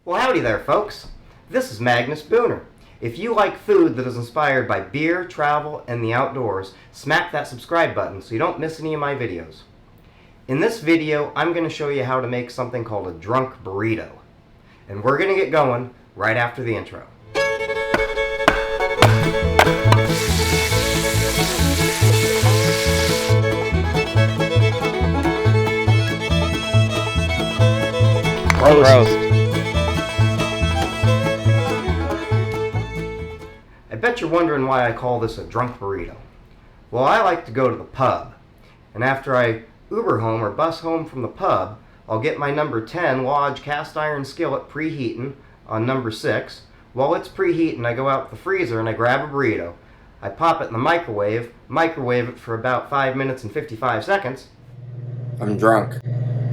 Well, howdy there, folks. This is Magnus Booner. If you like food that is inspired by beer, travel, and the outdoors, smack that subscribe button so you don't miss any of my videos. In this video, I'm going to show you how to make something called a drunk burrito. And we're going to get going right after the intro. Roast. I bet you're wondering why I call this a drunk burrito. Well, I like to go to the pub, and after I Uber home or bus home from the pub, I'll get my number 10 Lodge cast iron skillet preheating on number 6. While it's preheating, I go out to the freezer and I grab a burrito. I pop it in the microwave it for about 5 minutes and 55 seconds. I'm drunk.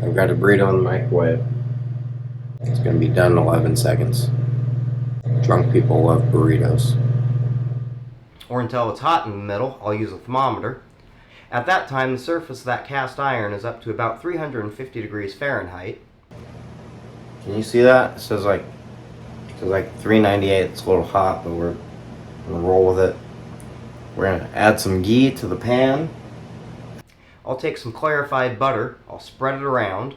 I've got a burrito in the microwave. It's going to be done in 11 seconds. Drunk people love burritos. Or until it's hot in the middle, I'll use a thermometer. At that time, the surface of that cast iron is up to about 350 degrees Fahrenheit. Can you see that? It says like 398. It's a little hot, but we're going to roll with it. We're going to add some ghee to the pan. I'll take some clarified butter, I'll spread it around,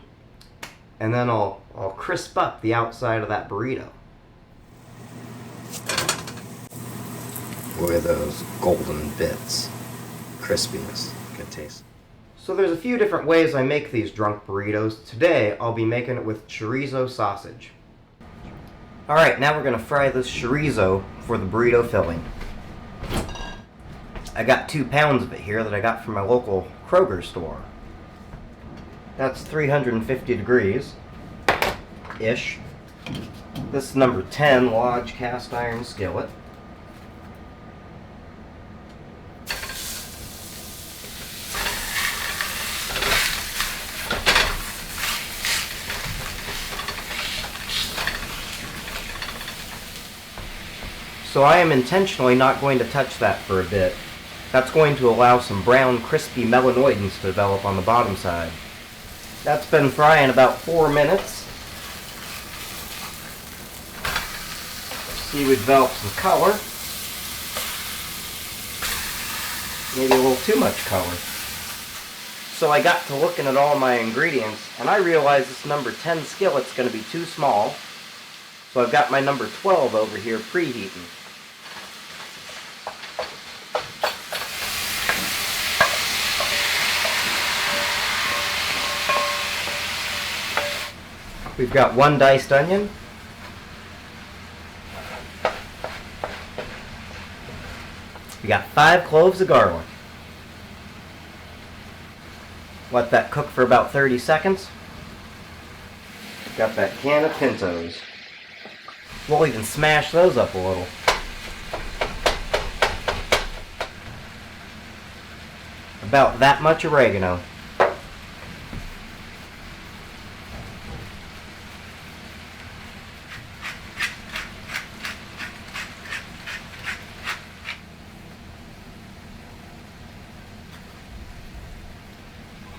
and then I'll crisp up the outside of that burrito. Look at those golden bits. Crispiness. Good taste. So there's a few different ways I make these drunk burritos. Today I'll be making it with chorizo sausage. Alright, now we're going to fry this chorizo for the burrito filling. I got 2 pounds of it here that I got from my local Kroger store. That's 350 degrees-ish. This is number 10 Lodge cast iron skillet. So I am intentionally not going to touch that for a bit. That's going to allow some brown, crispy melanoidins to develop on the bottom side. That's been frying about 4 minutes. See, we developed some color. Maybe a little too much color. So I got to looking at all my ingredients, and I realized this number 10 skillet's going to be too small. So I've got my number 12 over here preheating. We've got 1 diced onion. We got 5 cloves of garlic. Let that cook for about 30 seconds. Got that can of pintos. We'll even smash those up a little. About that much oregano.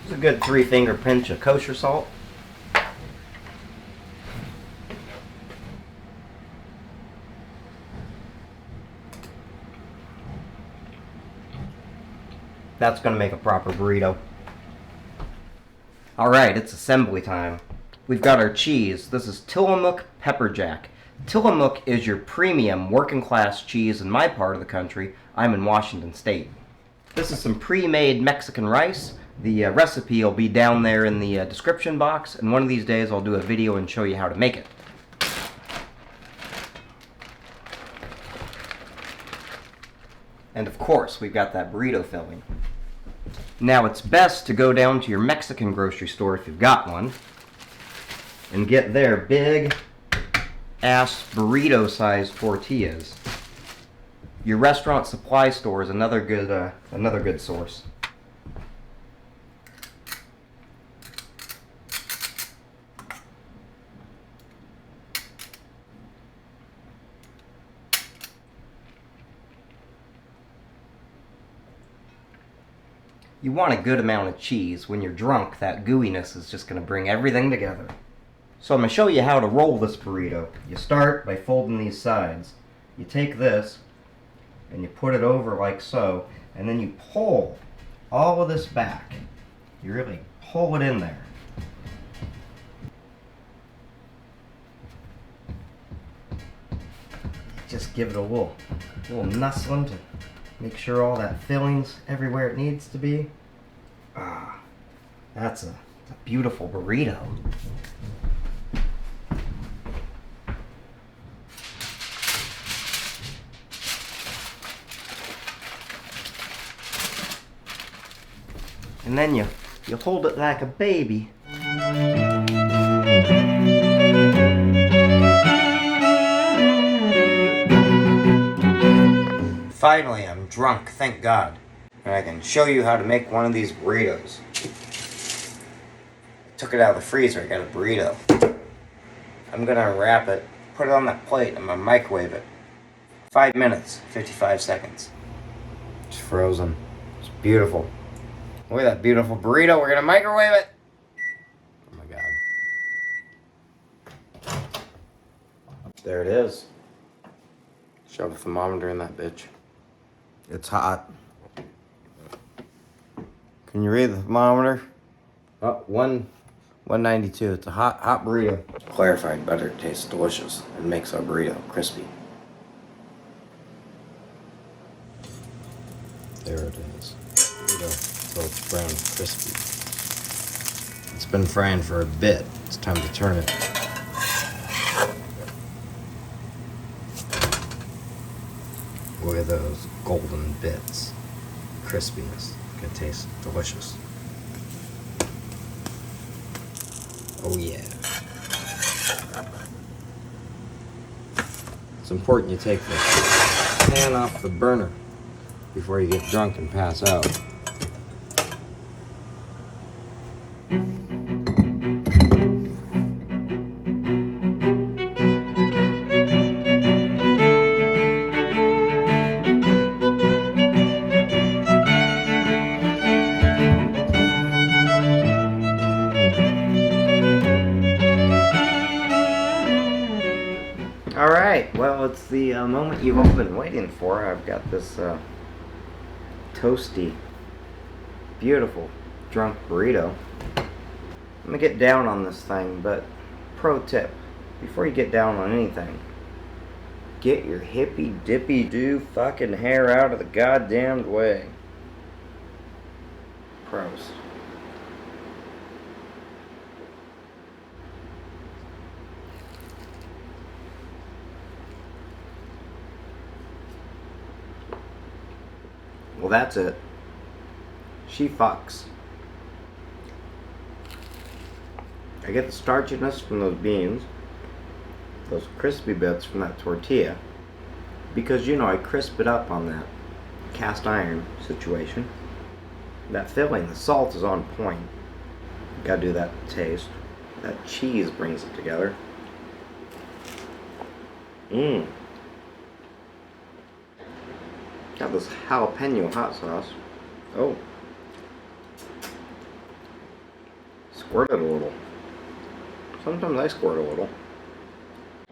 It's a good 3-finger pinch of kosher salt. That's going to make a proper burrito. Alright, it's assembly time. We've got our cheese. This is Tillamook Pepper Jack. Tillamook is your premium working class cheese in my part of the country. I'm in Washington State. This is some pre-made Mexican rice. The recipe will be down there in the description box, and one of these days I'll do a video and show you how to make it. And of course, we've got that burrito filling. Now it's best to go down to your Mexican grocery store if you've got one and get their big ass burrito sized tortillas. Your restaurant supply store is another good source. You want a good amount of cheese. When you're drunk, that gooiness is just going to bring everything together. So I'm going to show you how to roll this burrito. You start by folding these sides. You take this and you put it over like so, and then you pull all of this back. You really pull it in there. Just give it a little nuzzling to make sure all that filling's everywhere it needs to be. Ah, that's a beautiful burrito. And then you hold it like a baby. Finally, I'm drunk, thank God. And I can show you how to make one of these burritos. Took it out of the freezer, I got a burrito. I'm gonna unwrap it, put it on that plate, I'm gonna microwave it. 5 minutes, 55 seconds. It's frozen. It's beautiful. Look at that beautiful burrito, we're gonna microwave it! Oh my God. There it is. Shove a thermometer in that bitch. It's hot. Can you read the thermometer? Oh, 192. It's a hot burrito. Clarified butter tastes delicious and makes our burrito crispy. There it is. Burrito until it's brown and crispy. It's been frying for a bit. It's time to turn it. Look at those golden bits. Crispiness. It tastes delicious. Oh yeah. It's important you take the pan off the burner before you get drunk and pass out. Alright, well, it's the moment you've all been waiting for. I've got this toasty, beautiful, drunk burrito. I'm gonna get down on this thing, but pro tip, before you get down on anything, get your hippy dippy do fucking hair out of the goddamned way. Pros. Well, that's it. She fucks. I get the starchiness from those beans, those crispy bits from that tortilla, because, you know, I crisp it up on that cast iron situation. That filling, the salt is on point. Gotta do that to taste. That cheese brings it together. Mmm. Got this jalapeno hot sauce. Oh. Squirt it a little. Sometimes I squirt a little.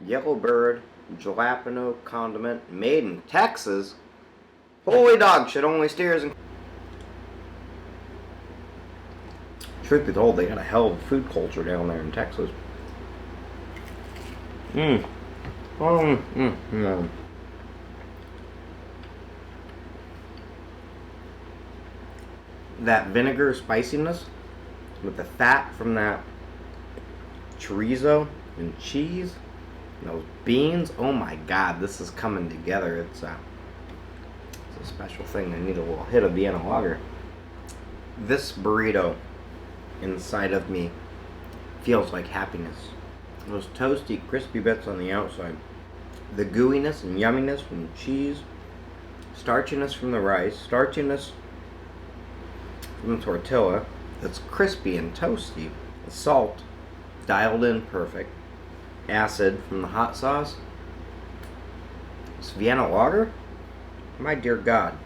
Yellow bird jalapeno condiment made in Texas. Holy dog shit, only steers in. Truth be told, they got a hell of a food culture down there in Texas. That vinegar spiciness with the fat from that chorizo and cheese and those beans, oh my God, this is coming together. It's a special thing. I need a little hit of Vienna lager. This burrito inside of me feels like happiness. Those toasty, crispy bits on the outside, the gooiness and yumminess from the cheese, starchiness from the rice, starchiness from the tortilla that's crispy and toasty. The salt dialed in perfect. Acid from the hot sauce. This Vienna lager, my dear God.